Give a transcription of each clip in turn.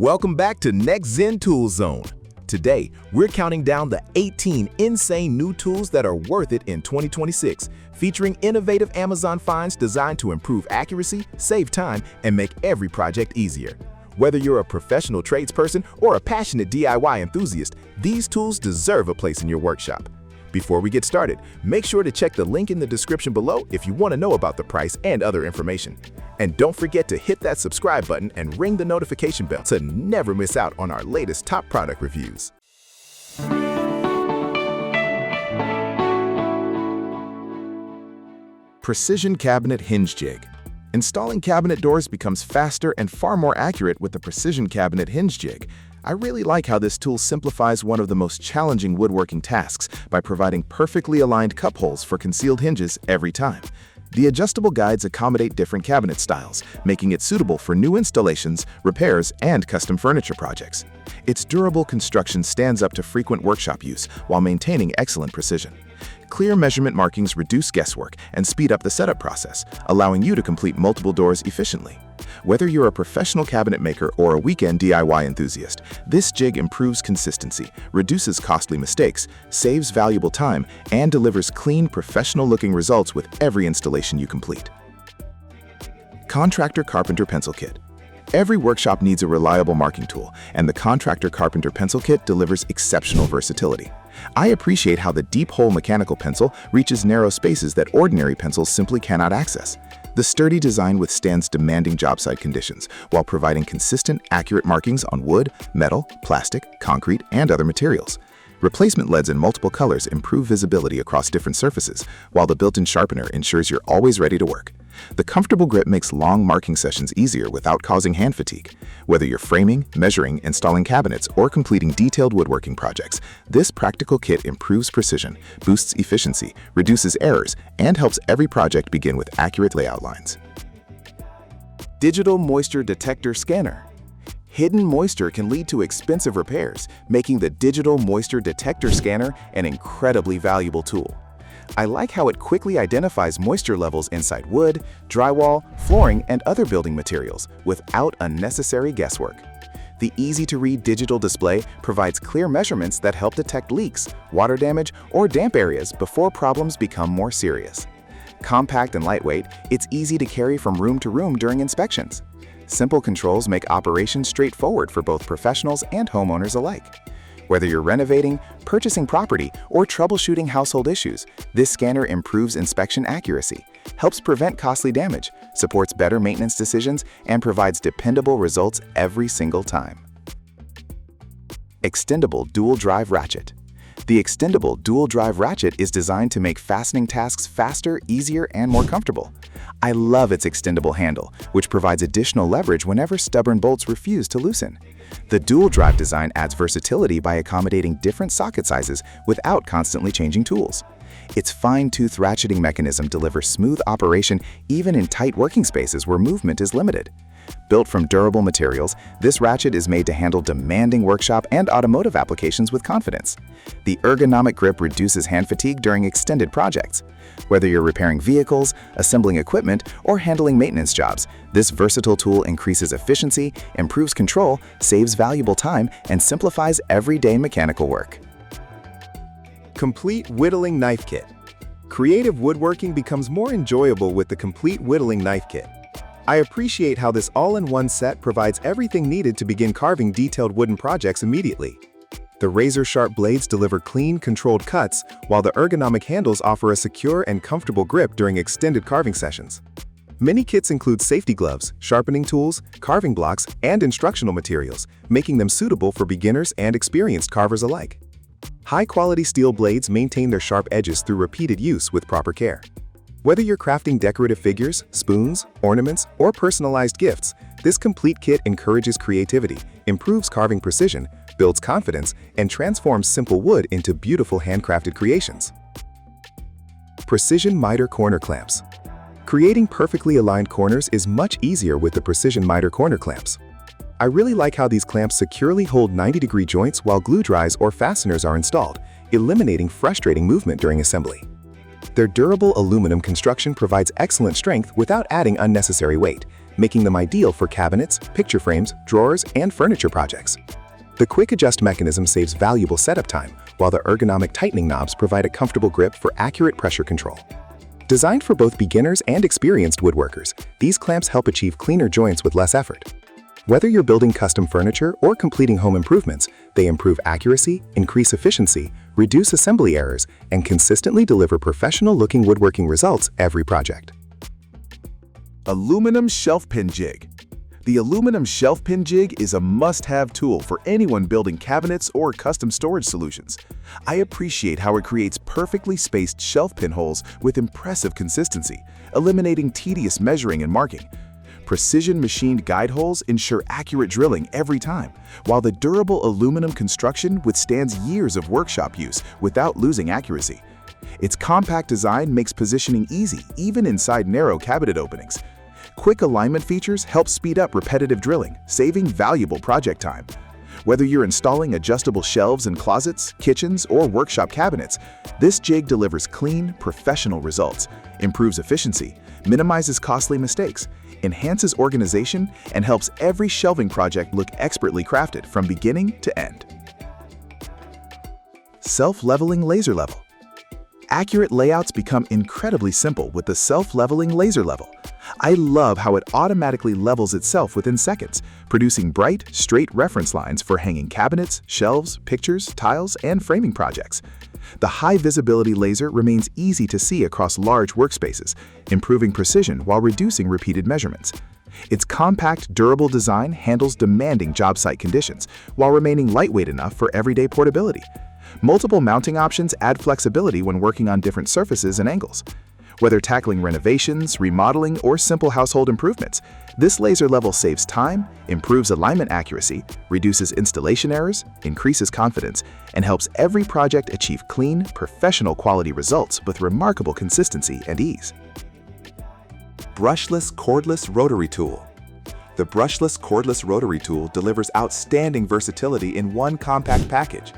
Welcome back to Nextzen Tool Zone. Today, we're counting down the 18 insane new tools that are worth it in 2026, featuring innovative Amazon finds designed to improve accuracy, save time, and make every project easier. Whether you're a professional tradesperson or a passionate DIY enthusiast, these tools deserve a place in your workshop. Before we get started, make sure to check the link in the description below if you want to know about the price and other information. And don't forget to hit that subscribe button and ring the notification bell to never miss out on our latest top product reviews. Precision Cabinet Hinge Jig. Installing cabinet doors becomes faster and far more accurate with the Precision Cabinet Hinge Jig. I really like how this tool simplifies one of the most challenging woodworking tasks by providing perfectly aligned cup holes for concealed hinges every time. The adjustable guides accommodate different cabinet styles, making it suitable for new installations, repairs, and custom furniture projects. Its durable construction stands up to frequent workshop use while maintaining excellent precision. Clear measurement markings reduce guesswork and speed up the setup process, allowing you to complete multiple doors efficiently. Whether you're a professional cabinet maker or a weekend DIY enthusiast, this jig improves consistency, reduces costly mistakes, saves valuable time, and delivers clean, professional-looking results with every installation you complete. Contractor Carpenter Pencil Kit. Every workshop needs a reliable marking tool, and the Contractor Carpenter Pencil Kit delivers exceptional versatility. I appreciate how the deep-hole mechanical pencil reaches narrow spaces that ordinary pencils simply cannot access. The sturdy design withstands demanding job site conditions while providing consistent, accurate markings on wood, metal, plastic, concrete, and other materials. Replacement leads in multiple colors improve visibility across different surfaces, while the built-in sharpener ensures you're always ready to work. The comfortable grip makes long marking sessions easier without causing hand fatigue. Whether you're framing, measuring, installing cabinets, or completing detailed woodworking projects, this practical kit improves precision, boosts efficiency, reduces errors, and helps every project begin with accurate layout lines. Digital Moisture Detector Scanner. Hidden moisture can lead to expensive repairs, making the Digital Moisture Detector Scanner an incredibly valuable tool. I like how it quickly identifies moisture levels inside wood, drywall, flooring, and other building materials without unnecessary guesswork. The easy-to-read digital display provides clear measurements that help detect leaks, water damage, or damp areas before problems become more serious. Compact and lightweight, it's easy to carry from room to room during inspections. Simple controls make operations straightforward for both professionals and homeowners alike. Whether you're renovating, purchasing property, or troubleshooting household issues, this scanner improves inspection accuracy, helps prevent costly damage, supports better maintenance decisions, and provides dependable results every single time. Extendable Dual Drive Ratchet. The extendable dual drive ratchet is designed to make fastening tasks faster, easier, and more comfortable. I love its extendable handle, which provides additional leverage whenever stubborn bolts refuse to loosen. The dual drive design adds versatility by accommodating different socket sizes without constantly changing tools. Its fine-tooth ratcheting mechanism delivers smooth operation even in tight working spaces where movement is limited. Built from durable materials, this ratchet is made to handle demanding workshop and automotive applications with confidence. The ergonomic grip reduces hand fatigue during extended projects. Whether you're repairing vehicles, assembling equipment, or handling maintenance jobs, this versatile tool increases efficiency, improves control, saves valuable time, and simplifies everyday mechanical work. Complete Whittling Knife Kit. Creative woodworking becomes more enjoyable with the Complete Whittling Knife Kit. I appreciate how this all-in-one set provides everything needed to begin carving detailed wooden projects immediately. The razor-sharp blades deliver clean, controlled cuts, while the ergonomic handles offer a secure and comfortable grip during extended carving sessions. Many kits include safety gloves, sharpening tools, carving blocks, and instructional materials, making them suitable for beginners and experienced carvers alike. High-quality steel blades maintain their sharp edges through repeated use with proper care. Whether you're crafting decorative figures, spoons, ornaments, or personalized gifts, this complete kit encourages creativity, improves carving precision, builds confidence, and transforms simple wood into beautiful handcrafted creations. Precision Miter Corner Clamps. Creating perfectly aligned corners is much easier with the Precision Miter Corner Clamps. I really like how these clamps securely hold 90-degree joints while glue dries or fasteners are installed, eliminating frustrating movement during assembly. Their durable aluminum construction provides excellent strength without adding unnecessary weight, making them ideal for cabinets, picture frames, drawers, and furniture projects. The quick adjust mechanism saves valuable setup time, while the ergonomic tightening knobs provide a comfortable grip for accurate pressure control. Designed for both beginners and experienced woodworkers, these clamps help achieve cleaner joints with less effort. Whether you're building custom furniture or completing home improvements, they improve accuracy, increase efficiency, reduce assembly errors, and consistently deliver professional-looking woodworking results every project. Aluminum shelf pin jig. The aluminum shelf pin jig is a must-have tool for anyone building cabinets or custom storage solutions. I appreciate how it creates perfectly spaced shelf pin holes with impressive consistency, eliminating tedious measuring and marking. Precision machined guide holes ensure accurate drilling every time, while the durable aluminum construction withstands years of workshop use without losing accuracy. Its compact design makes positioning easy even inside narrow cabinet openings. Quick alignment features help speed up repetitive drilling, saving valuable project time. Whether you're installing adjustable shelves in closets, kitchens, or workshop cabinets, this jig delivers clean, professional results, improves efficiency, minimizes costly mistakes, enhances organization, and helps every shelving project look expertly crafted from beginning to end. Self-leveling laser level. Accurate layouts become incredibly simple with the self-leveling laser level. I love how it automatically levels itself within seconds, producing bright, straight reference lines for hanging cabinets, shelves, pictures, tiles, and framing projects. The high-visibility laser remains easy to see across large workspaces, improving precision while reducing repeated measurements. Its compact, durable design handles demanding job site conditions, while remaining lightweight enough for everyday portability. Multiple mounting options add flexibility when working on different surfaces and angles. Whether tackling renovations, remodeling, or simple household improvements, this laser level saves time, improves alignment accuracy, reduces installation errors, increases confidence, and helps every project achieve clean, professional quality results with remarkable consistency and ease. Brushless cordless rotary tool. The brushless cordless rotary tool delivers outstanding versatility in one compact package.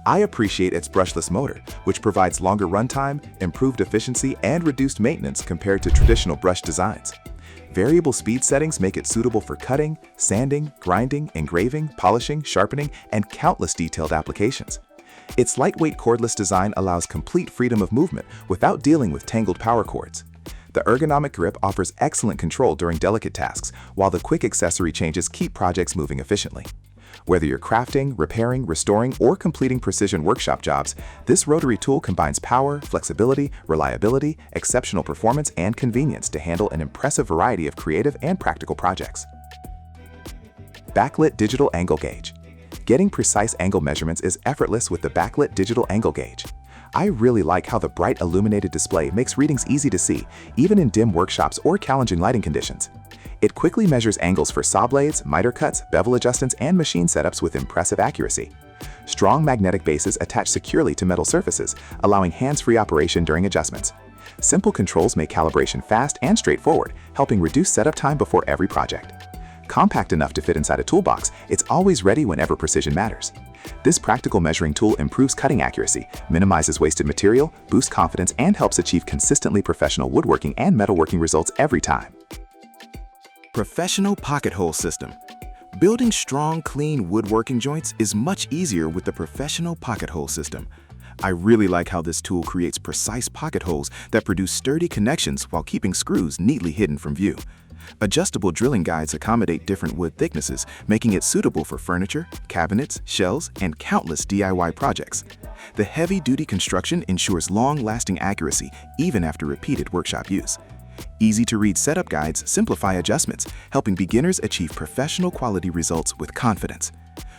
I appreciate its brushless motor, which provides longer runtime, improved efficiency, and reduced maintenance compared to traditional brush designs. Variable speed settings make it suitable for cutting, sanding, grinding, engraving, polishing, sharpening, and countless detailed applications. Its lightweight cordless design allows complete freedom of movement without dealing with tangled power cords. The ergonomic grip offers excellent control during delicate tasks, while the quick accessory changes keep projects moving efficiently. Whether you're crafting, repairing, restoring, or completing precision workshop jobs, this rotary tool combines power, flexibility, reliability, exceptional performance, and convenience to handle an impressive variety of creative and practical projects. Backlit digital angle gauge. Getting precise angle measurements is effortless with the backlit digital angle gauge. I really like how the bright illuminated display makes readings easy to see, even in dim workshops or challenging lighting conditions. It quickly measures angles for saw blades, miter cuts, bevel adjustments, and machine setups with impressive accuracy. Strong magnetic bases attach securely to metal surfaces, allowing hands-free operation during adjustments. Simple controls make calibration fast and straightforward, helping reduce setup time before every project. Compact enough to fit inside a toolbox, it's always ready whenever precision matters. This practical measuring tool improves cutting accuracy, minimizes wasted material, boosts confidence, and helps achieve consistently professional woodworking and metalworking results every time. Professional pocket hole system. Building strong, clean woodworking joints is much easier with the professional pocket hole system. I really like how this tool creates precise pocket holes that produce sturdy connections while keeping screws neatly hidden from view. Adjustable drilling guides accommodate different wood thicknesses, making it suitable for furniture, cabinets, shelves, and countless DIY projects. The heavy-duty construction ensures long-lasting accuracy even after repeated workshop use. Easy-to-read setup guides simplify adjustments, helping beginners achieve professional quality results with confidence.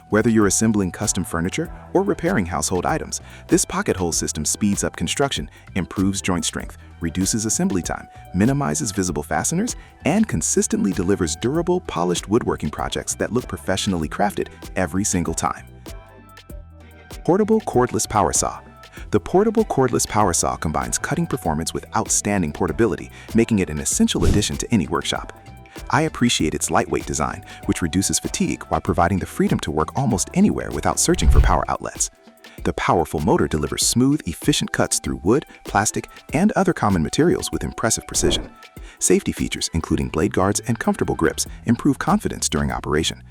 Whether you're assembling custom furniture or repairing household items, this pocket hole system speeds up construction, improves joint strength, reduces assembly time, minimizes visible fasteners, and consistently delivers durable, polished woodworking projects that look professionally crafted every single time. Portable cordless power saw. The portable cordless power saw combines cutting performance with outstanding portability, making it an essential addition to any workshop. I appreciate its lightweight design, which reduces fatigue while providing the freedom to work almost anywhere without searching for power outlets. The powerful motor delivers smooth, efficient cuts through wood, plastic, and other common materials with impressive precision. Safety features, including blade guards and comfortable grips, improve confidence during operation.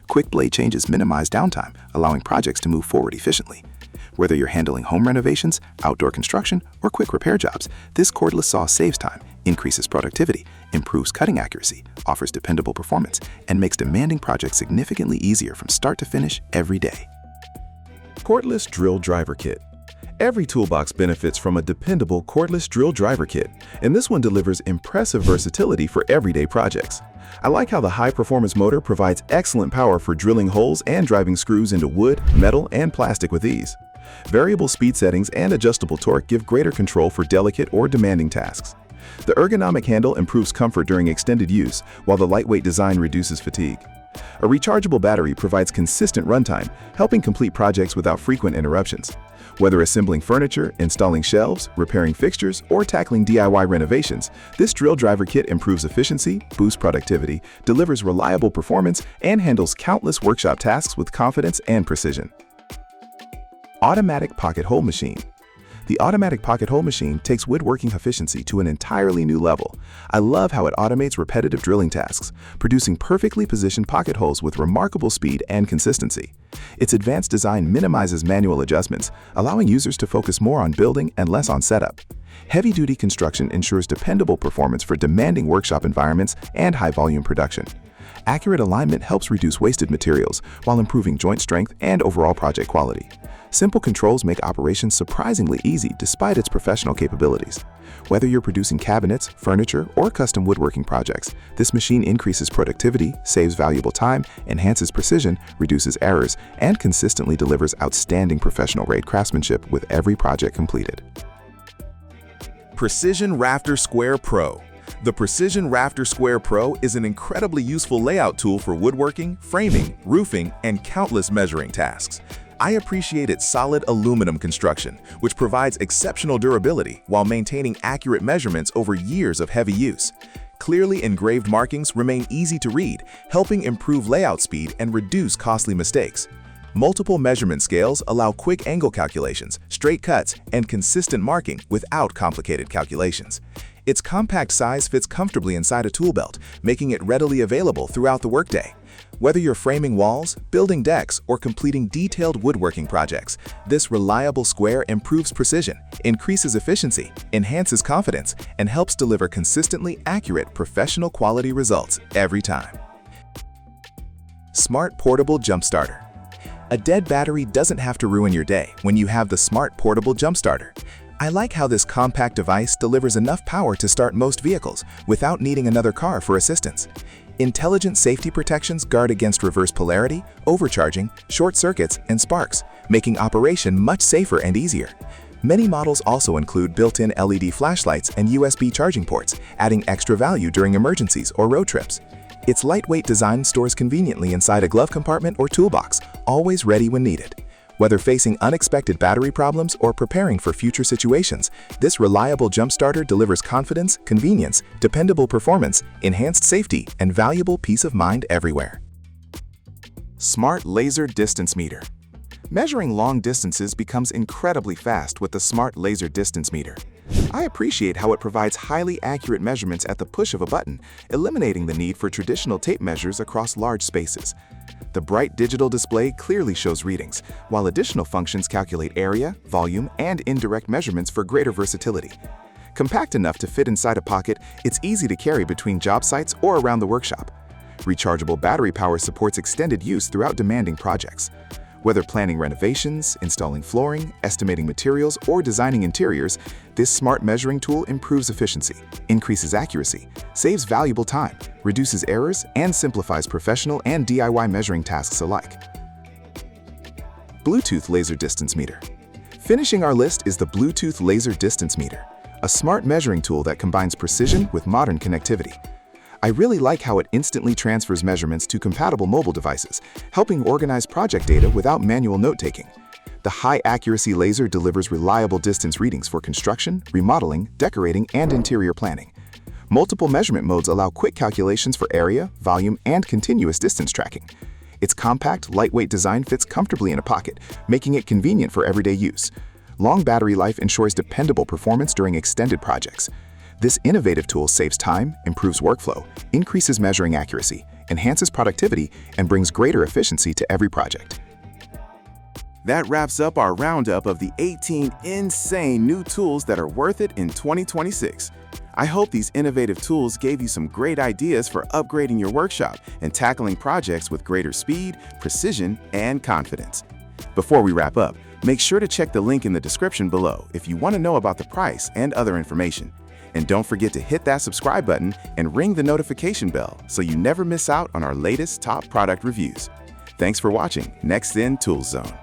Quick blade changes minimize downtime, allowing projects to move forward efficiently. Whether you're handling home renovations, outdoor construction, or quick repair jobs, this cordless saw saves time, increases productivity, improves cutting accuracy, offers dependable performance, and makes demanding projects significantly easier from start to finish every day. Cordless Drill Driver Kit. Every toolbox benefits from a dependable cordless drill driver kit, and this one delivers impressive versatility for everyday projects. I like how the high-performance motor provides excellent power for drilling holes and driving screws into wood, metal, and plastic with ease. Variable speed settings and adjustable torque give greater control for delicate or demanding tasks. The ergonomic handle improves comfort during extended use, while the lightweight design reduces fatigue. A rechargeable battery provides consistent runtime, helping complete projects without frequent interruptions. Whether assembling furniture, installing shelves, repairing fixtures, or tackling DIY renovations, this drill driver kit improves efficiency, boosts productivity, delivers reliable performance, and handles countless workshop tasks with confidence and precision. Automatic Pocket Hole Machine. The automatic pocket hole machine takes woodworking efficiency to an entirely new level. I love how it automates repetitive drilling tasks, producing perfectly positioned pocket holes with remarkable speed and consistency. Its advanced design minimizes manual adjustments, allowing users to focus more on building and less on setup. Heavy-duty construction ensures dependable performance for demanding workshop environments and high-volume production. Accurate alignment helps reduce wasted materials while improving joint strength and overall project quality. Simple controls make operations surprisingly easy despite its professional capabilities. Whether you're producing cabinets, furniture, or custom woodworking projects, this machine increases productivity, saves valuable time, enhances precision, reduces errors, and consistently delivers outstanding professional-grade craftsmanship with every project completed. Precision Rafter Square Pro. The Precision Rafter Square Pro is an incredibly useful layout tool for woodworking, framing, roofing, and countless measuring tasks. I appreciate its solid aluminum construction, which provides exceptional durability while maintaining accurate measurements over years of heavy use. Clearly engraved markings remain easy to read, helping improve layout speed and reduce costly mistakes. Multiple measurement scales allow quick angle calculations, straight cuts, and consistent marking without complicated calculations. Its compact size fits comfortably inside a tool belt, making it readily available throughout the workday. Whether you're framing walls, building decks, or completing detailed woodworking projects, this reliable square improves precision, increases efficiency, enhances confidence, and helps deliver consistently accurate professional quality results every time. Smart Portable Jump Starter. A dead battery doesn't have to ruin your day when you have the Smart Portable Jump Starter. I like how this compact device delivers enough power to start most vehicles without needing another car for assistance. Intelligent safety protections guard against reverse polarity, overcharging, short circuits, and sparks, making operation much safer and easier. Many models also include built-in LED flashlights and USB charging ports, adding extra value during emergencies or road trips. Its lightweight design stores conveniently inside a glove compartment or toolbox, always ready when needed. Whether facing unexpected battery problems or preparing for future situations, this reliable jump starter delivers confidence, convenience, dependable performance, enhanced safety, and valuable peace of mind everywhere. Smart Laser Distance Meter. Measuring long distances becomes incredibly fast with the Smart Laser Distance Meter. I appreciate how it provides highly accurate measurements at the push of a button, eliminating the need for traditional tape measures across large spaces. The bright digital display clearly shows readings, while additional functions calculate area, volume, and indirect measurements for greater versatility. Compact enough to fit inside a pocket, it's easy to carry between job sites or around the workshop. Rechargeable battery power supports extended use throughout demanding projects. Whether planning renovations, installing flooring, estimating materials, or designing interiors, this smart measuring tool improves efficiency, increases accuracy, saves valuable time, reduces errors, and simplifies professional and DIY measuring tasks alike. Bluetooth Laser Distance Meter. Finishing our list is the Bluetooth Laser Distance Meter, a smart measuring tool that combines precision with modern connectivity. I really like how it instantly transfers measurements to compatible mobile devices, helping organize project data without manual note-taking. The high-accuracy laser delivers reliable distance readings for construction, remodeling, decorating, and interior planning. Multiple measurement modes allow quick calculations for area, volume, and continuous distance tracking. Its compact, lightweight design fits comfortably in a pocket, making it convenient for everyday use. Long battery life ensures dependable performance during extended projects. This innovative tool saves time, improves workflow, increases measuring accuracy, enhances productivity, and brings greater efficiency to every project. That wraps up our roundup of the 18 insane new tools that are worth it in 2026. I hope these innovative tools gave you some great ideas for upgrading your workshop and tackling projects with greater speed, precision, and confidence. Before we wrap up, make sure to check the link in the description below if you want to know about the price and other information. And don't forget to hit that subscribe button and ring the notification bell so you never miss out on our latest top product reviews. Thanks for watching Nextzen Tool Zone.